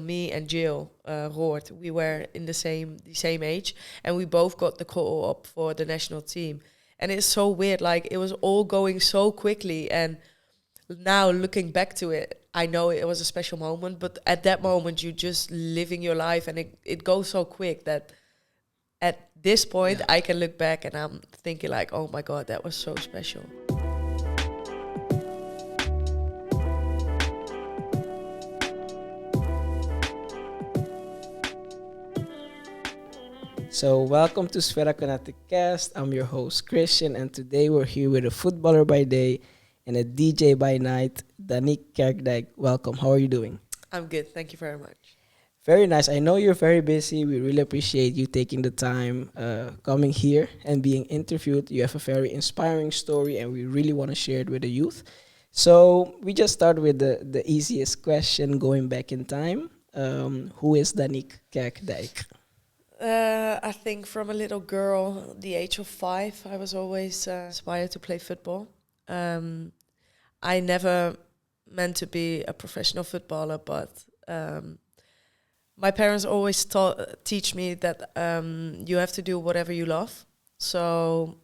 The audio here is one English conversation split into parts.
Me and Jill Roord, we were in the same age, and we both got the call up for the national team. And it's so weird, like it was all going so quickly, and now looking back to it, I know it was a special moment, but at that moment you just living your life, and it goes so quick that at this point I can look back and I'm thinking like, oh my God, that was so special. So welcome to Sphera Cast. I'm your host Christian, and today we're here with a footballer by day and a DJ by night, Danique Kerkdijk. Welcome. How are you doing? I'm good. Thank you very much. Very nice. I know you're very busy. We really appreciate you taking the time coming here and being interviewed. You have a very inspiring story, and we really want to share it with the youth. So we just start with the easiest question, going back in time. Who is Danique Kerkdijk? I think from a little girl, the age of 5, I was always inspired to play football. I never meant to be a professional footballer, but my parents always teach me that you have to do whatever you love. So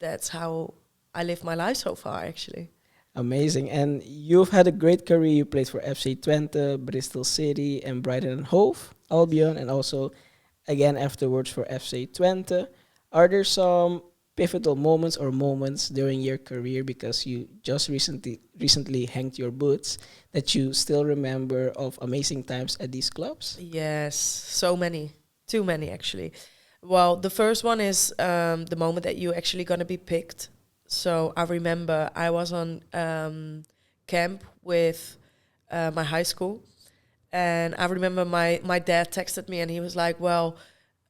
that's how I live my life so far, actually. Amazing. And you've had a great career. You played for FC Twente, Bristol City, and Brighton Hove Albion, and also again afterwards for FC Twente. Are there some pivotal moments during your career, because you just recently hanged your boots, that you still remember of amazing times at these clubs? Yes, so many. Too many, actually. Well, the first one is the moment that you're actually going to be picked. So I remember I was on camp with my high school. And I remember my dad texted me and he was like, well,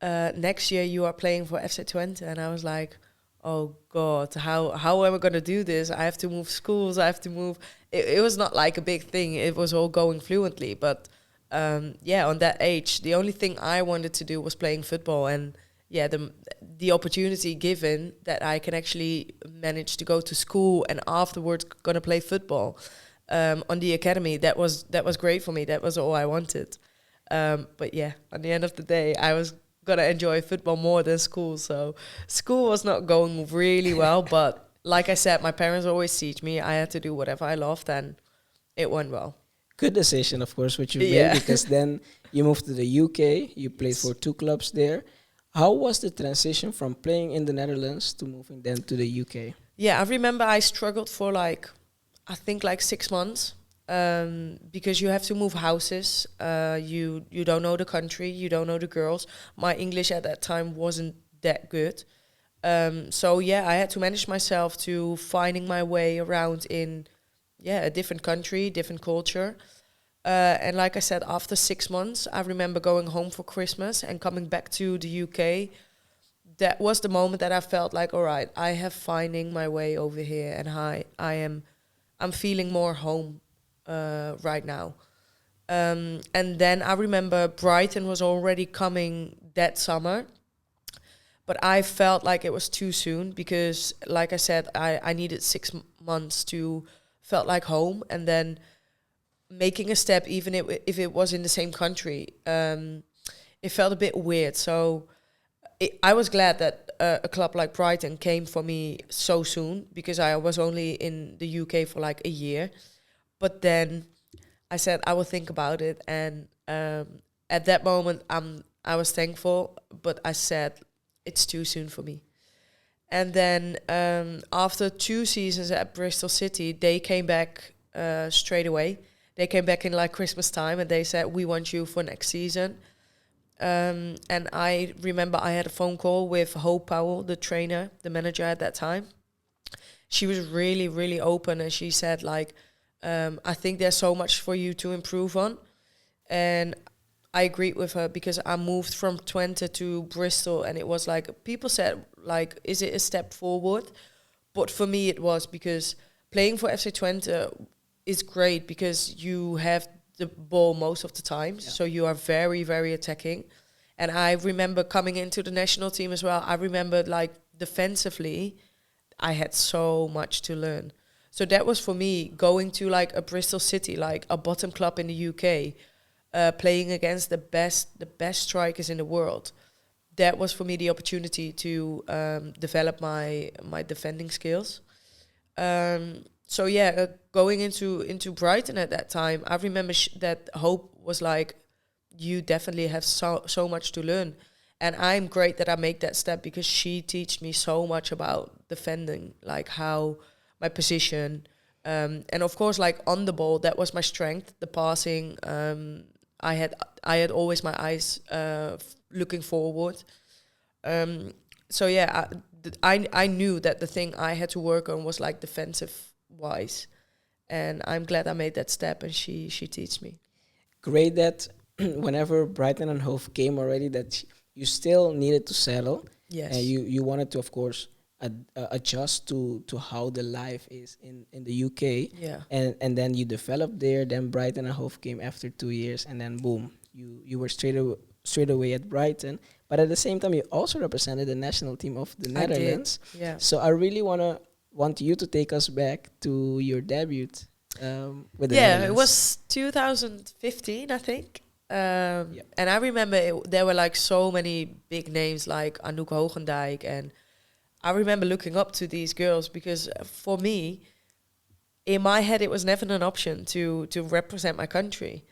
next year you are playing for FC Twente. And I was like, oh God, how am I going to do this? I have to move schools. I have to move. It was not like a big thing. It was all going fluently. But on that age, the only thing I wanted to do was playing football. And the opportunity given that I can actually manage to go to school and afterwards going to play football on the academy, that was great for me. That was all I wanted. But yeah, at the end of the day, I was gonna enjoy football more than school. So school was not going really well, but like I said, my parents always teach me I had to do whatever I loved, and it went well. Good decision, of course, what you made, because then you moved to the UK. You played for 2 clubs there. How was the transition from playing in the Netherlands to moving then to the UK? Yeah, I remember I struggled for I think 6 months, because you have to move houses. You don't know the country, you don't know the girls. My English at that time wasn't that good. I had to manage myself to finding my way around in a different country, different culture. And like I said, after 6 months, I remember going home for Christmas and coming back to the UK. That was the moment that I felt like, all right, I have finding my way over here, and I'm feeling more home right now. And then I remember Brighton was already coming that summer, but I felt like it was too soon because, like I said, I needed 6 months to felt like home, and then making a step, even if it was in the same country, it felt a bit weird. So I was glad that a club like Brighton came for me so soon, because I was only in the UK for a year. But then I said I will think about it, and at that moment I was thankful, but I said it's too soon for me. And then after 2 seasons at Bristol City, they came back straight away. They came back in Christmas time, and they said, we want you for next season. And I remember I had a phone call with Hope Powell, the trainer, the manager at that time. She was really, really open, and she said, I think there's so much for you to improve on. And I agreed with her, because I moved from Twente to Bristol, and it was people said, is it a step forward? But for me it was, because playing for FC Twente is great because you have the ball most of the time. Yeah. So you are very, very attacking. And I remember coming into the national team as well. I remember defensively, I had so much to learn. So that was for me, going to a Bristol City, a bottom club in the UK. playing against the best strikers in the world. That was for me the opportunity to develop my defending skills. So yeah, going into Brighton at that time, I remember that Hope was like, you definitely have so much to learn. And I'm great that I make that step because she teach me so much about defending, like how my position, and of course, like on the ball, that was my strength, the passing. I had always my eyes looking forward. So yeah, I knew that the thing I had to work on was like defensive wise, and I'm glad I made that step, and she teach me. Great that whenever Brighton and Hove came already, that you still needed to settle. Yes. And you wanted to, of course, adjust to how the life is in the UK. Yeah. And then you developed there. Then Brighton and Hove came after 2 years, and then boom, you were straight away at Brighton. But at the same time, you also represented the national team of the Netherlands. I did. Yeah. So I really want you to take us back to your debut with the Yeah, Netherlands. it was 2015, I think. And I remember there were like so many big names like Danique Kerkdijk, and I remember looking up to these girls because for me, in my head, it was never an option to represent my country.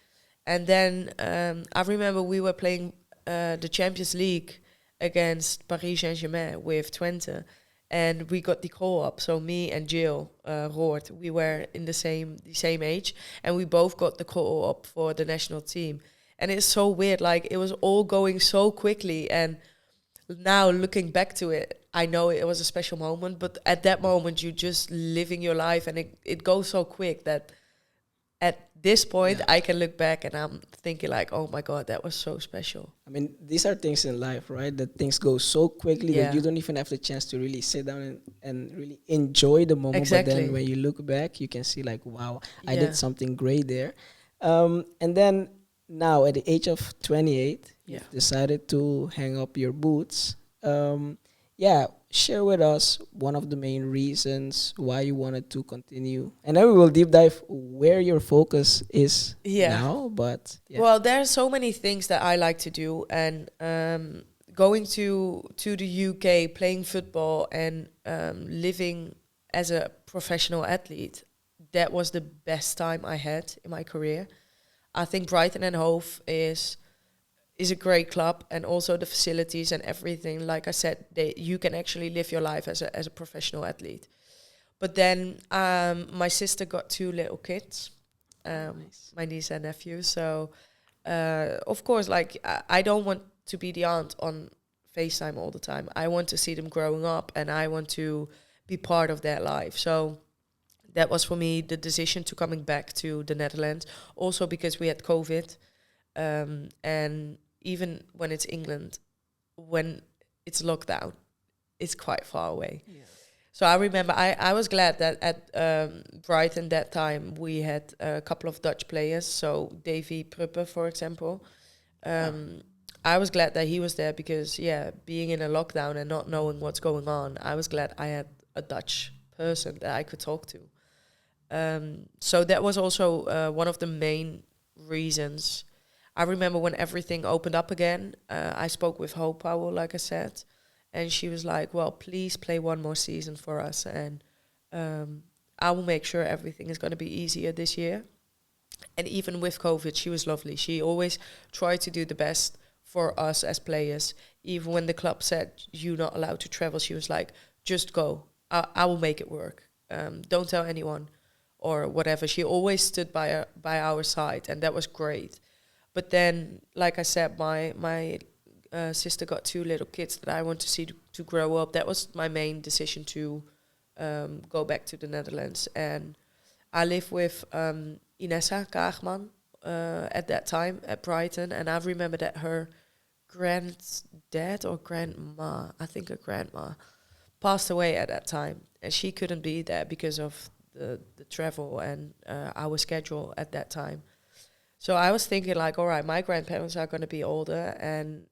And then I remember we were playing the Champions League against Paris Saint-Germain with Twente, and we got the call up. So me and Jill Roord, we were in the same age, and we both got the call up for the national team. And it's so weird, like it was all going so quickly. And now looking back to it, I know it was a special moment, but at that moment you just living your life, and it goes so quick that at this point I can look back and I'm thinking like, oh my God, that was so special. I mean, these are things in life, right? That things go so quickly that you don't even have the chance to really sit down and really enjoy the moment. Exactly. But then when you look back, you can see like, wow, I did something great there. And then now at the age of 28, you've decided to hang up your boots. Share with us one of the main reasons why you wanted to continue. And then we will deep dive where your focus is now. But well, there are so many things that I like to do, and going to the UK, playing football, and living as a professional athlete, that was the best time I had in my career. I think Brighton and Hove is a great club, and also the facilities and everything. Like I said, you can actually live your life as a professional athlete. But then my sister got 2 little kids, nice. My niece and nephew. So of course, like I don't want to be the aunt on FaceTime all the time. I want to see them growing up, and I want to be part of their life. So that was for me the decision to coming back to the Netherlands. Also because we had COVID. And even when it's England, when it's lockdown, it's quite far away. Yeah. So I remember I was glad that at Brighton that time we had a couple of Dutch players. So Davy Pruppe, for example. I was glad that he was there because, being in a lockdown and not knowing what's going on, I was glad I had a Dutch person that I could talk to. So that was also one of the main reasons. I remember when everything opened up again, I spoke with Hope Powell, like I said, and she was like, well, please play one more season for us, and I will make sure everything is going to be easier this year. And even with COVID, she was lovely. She always tried to do the best for us as players. Even when the club said, you're not allowed to travel, she was like, just go. I will make it work. Don't tell anyone or whatever. She always stood by our side, and that was great. But then, like I said, my sister got 2 little kids that I want to see to grow up. That was my main decision to go back to the Netherlands. And I lived with Inessa Kaagman at that time at Brighton. And I remember that her granddad or grandma, I think her grandma, passed away at that time. And she couldn't be there because of the travel and our schedule at that time. So I was thinking like, all right, my grandparents are going to be older, and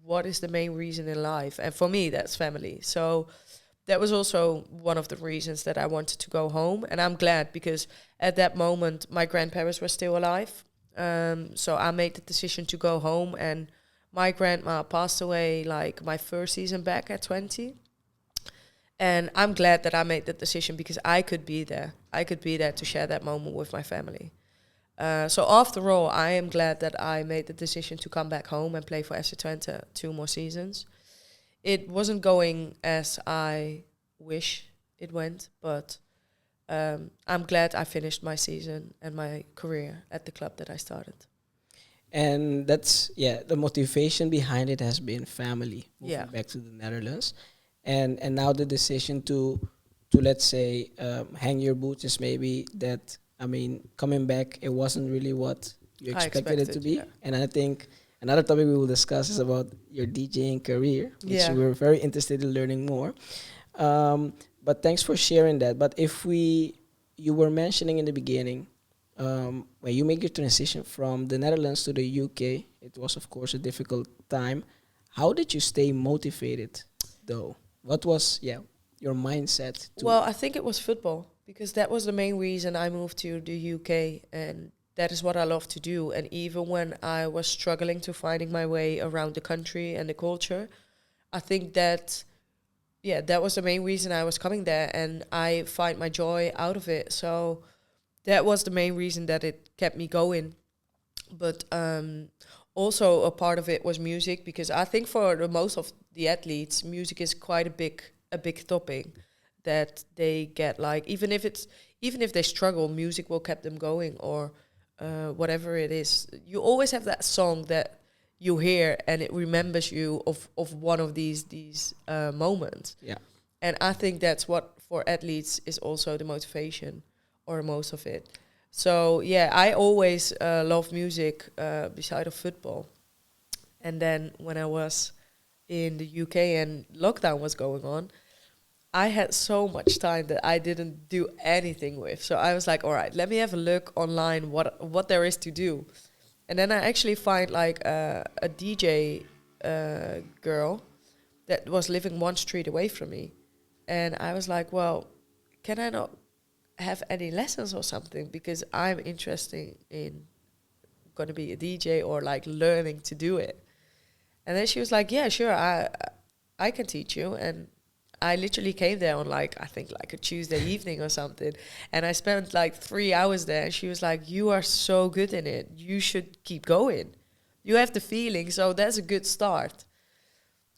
what is the main reason in life? And for me, that's family. So that was also one of the reasons that I wanted to go home. And I'm glad because at that moment, my grandparents were still alive. So I made the decision to go home, and my grandma passed away like my first season back at 20. And I'm glad that I made that decision because I could be there. I could be there to share that moment with my family. So after all, I am glad that I made the decision to come back home and play for FC Twente 2 more seasons. It wasn't going as I wish it went, but I'm glad I finished my season and my career at the club that I started. And that's, the motivation behind it has been family, moving back to the Netherlands. And now the decision to let's say, hang your boots is maybe that, I mean, coming back, it wasn't really what you expected it to be. Yeah. And I think another topic we will discuss is about your DJing career, which we're very interested in learning more. But thanks for sharing that. But you were mentioning in the beginning, when you make your transition from the Netherlands to the UK, it was, of course, a difficult time. How did you stay motivated, though? What was, your mindset? Well, I think it was football, because that was the main reason I moved to the UK, and that is what I love to do. And even when I was struggling to finding my way around the country and the culture, I think that, that was the main reason I was coming there, and I find my joy out of it. So that was the main reason that it kept me going. But also a part of it was music, because I think for the most of the athletes, music is quite a big topic that they get. Like even if they struggle, music will keep them going, or whatever it is. You always have that song that you hear and it remembers you of one of these moments. Yeah. And I think that's what for athletes is also the motivation, or most of it. So I always loved music beside of football. And then when I was in the UK and lockdown was going on, I had so much time that I didn't do anything with. So I was like, all right, let me have a look online what there is to do. And then I actually find like a DJ girl that was living one street away from me. And I was like, well, can I not have any lessons or something? Because I'm interested in going to be a DJ or like learning to do it. And then she was like, yeah, sure, I can teach you. And I literally came there on like, I think like a Tuesday evening or something. And I spent like 3 hours there. And she was like, you are so good in it. You should keep going. You have the feeling. So that's a good start.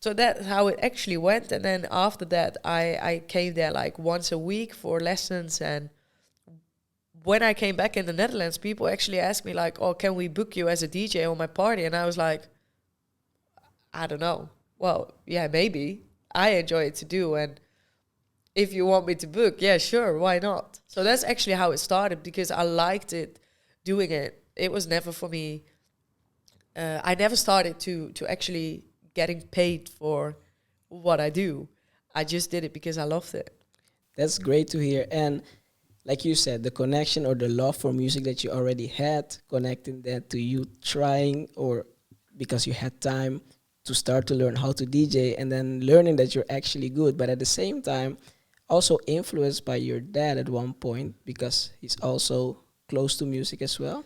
So that's how it actually went. And then after that, I came there like once a week for lessons. And when I came back in the Netherlands, people actually asked me like, oh, can we book you as a DJ on my party? And I was like, I don't know. Well, yeah, maybe. I enjoy it to do. And if you want me to book, yeah, sure, why not? So that's actually how it started, because I liked it, doing it. It was never for me. I never started to actually getting paid for what I do. I just did it because I loved it. That's great to hear. And like you said, the connection or the love for music that you already had, connecting that to you trying, or because you had time to start to learn how to DJ, and then learning that you're actually good, but at the same time also influenced by your dad at one point, because he's also close to music as well.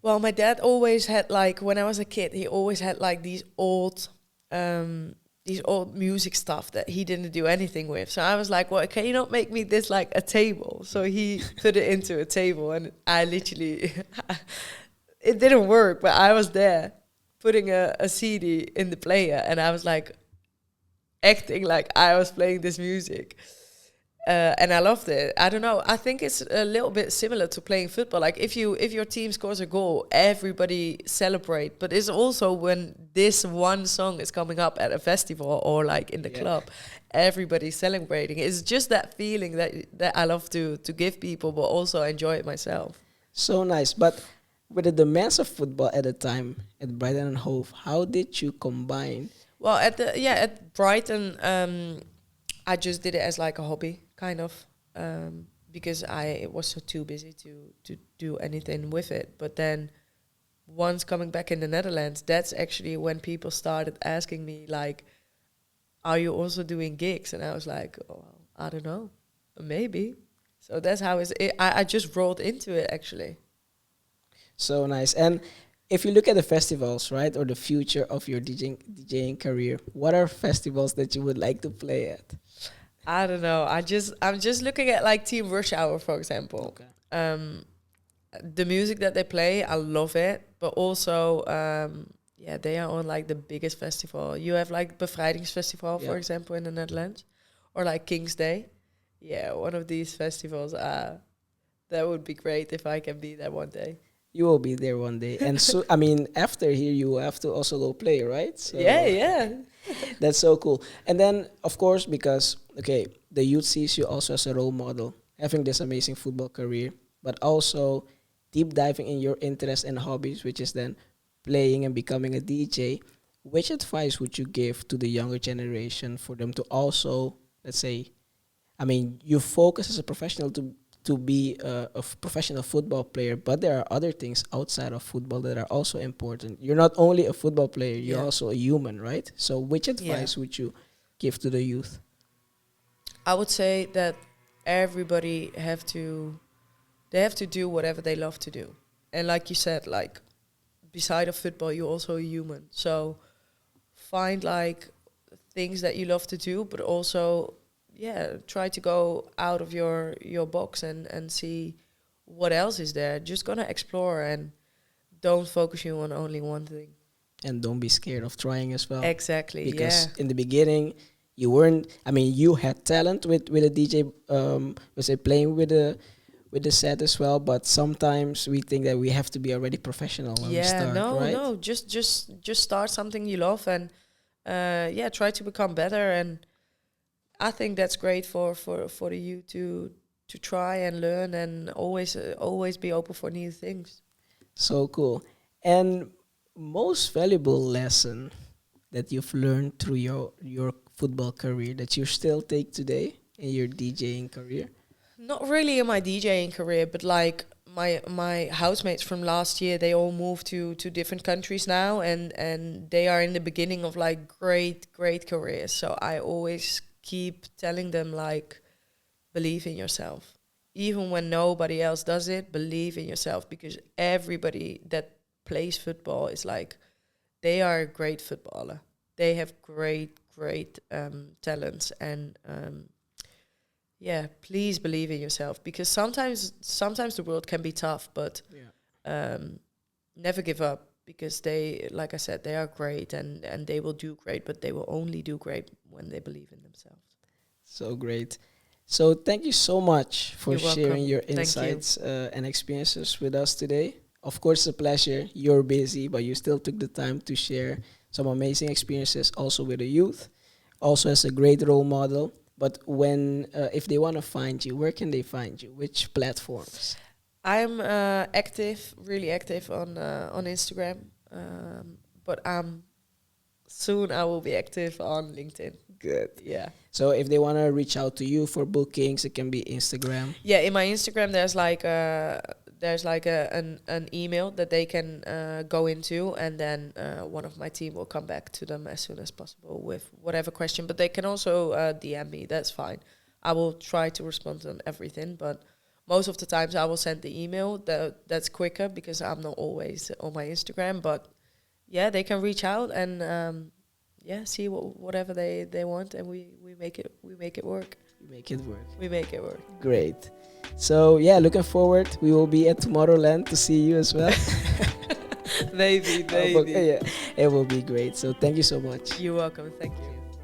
Well, my dad always had, like, when I was a kid, he always had like these old music stuff that he didn't do anything with. So I was like, well, can you not make me this like a table? So he put it into a table, and I literally it didn't work, but I was there putting a CD in the player, and I was like acting like I was playing this music. And I loved it. I don't know. I think it's a little bit similar to playing football. Like if your team scores a goal, everybody celebrate. But it's also when this one song is coming up at a festival or like in the club, everybody's celebrating. It's just that feeling that I love to give people, but also enjoy it myself. So nice. But with the demands of football at the time at Brighton and Hove, how did you combine? Well, at Brighton, I just did it as like a hobby, kind of, because I was so too busy to do anything with it. But then once coming back in the Netherlands, that's actually when people started asking me like, are you also doing gigs? And I was like, oh, I don't know, maybe. So that's how I just rolled into it, actually. So nice. And if you look at the festivals, right, or the future of your DJing career, what are festivals that you would like to play at? I don't know. I'm just looking at like Team Rush Hour, for example. Okay. The music that they play, I love it. But also, yeah, they are on like the biggest festival. You have like Bevrijdingsfestival, for example, in the Netherlands, or like King's Day. Yeah, one of these festivals. That would be great if I can be there one day. You will be there one day. And so, I mean, after here, you have to also go play, right? So Yeah. that's so cool. And then, of course, because, okay, the youth sees you also as a role model, having this amazing football career, but also deep diving in your interests and hobbies, which is then playing and becoming a DJ. Which advice would you give to the younger generation for them to also, let's say, I mean, you focus as a professional to be professional football player, but there are other things outside of football that are also important. You're not only a football player, you're also a human, right? So which advice would you give to the youth? I would say that everybody have to do whatever they love to do. And like you said, like beside of football, you're also a human. So find like things that you love to do, but also try to go out of your box and see what else is there. Just gonna explore and don't focus you on only one thing. And don't be scared of trying as well. Exactly, because in the beginning, you weren't, I mean, you had talent with a DJ, was it playing with the set as well, but sometimes we think that we have to be already professional when we start, right? No, just start something you love and try to become better. And I think that's great for the youth to try and learn and always be open for new things. So cool. And most valuable lesson that you've learned through your football career that you still take today in your DJing career? Not really in my DJing career, but like my housemates from last year, they all moved to different countries now, and they are in the beginning of like great careers. So I always keep telling them like, believe in yourself. Even when nobody else does it, believe in yourself, because everybody that plays football is like, they are a great footballer. They have great talents, and please believe in yourself, because sometimes the world can be tough, but never give up, because they, like I said, they are great and they will do great, but they will only do great when they believe in themselves. So great. So thank you so much for sharing your Thank insights and experiences with us today. Of course, it's a pleasure. You're busy, but you still took the time to share some amazing experiences also with the youth, also as a great role model. But when, if they want to find you, where can they find you? Which platforms? I'm really active on Instagram, but soon I will be active on LinkedIn. Good. Yeah. So if they want to reach out to you for bookings, it can be Instagram. Yeah, in my Instagram there's like an email that they can go into, and then one of my team will come back to them as soon as possible with whatever question. But they can also DM me. That's fine. I will try to respond on everything, but most of the times I will send the email. That's quicker because I'm not always on my Instagram. But yeah, they can reach out and see whatever they want, and we make it work. We make it work. We make it work. Great. So yeah, looking forward. We will be at Tomorrowland to see you as well. Maybe. Yeah, it will be great. So thank you so much. You're welcome. Thank you.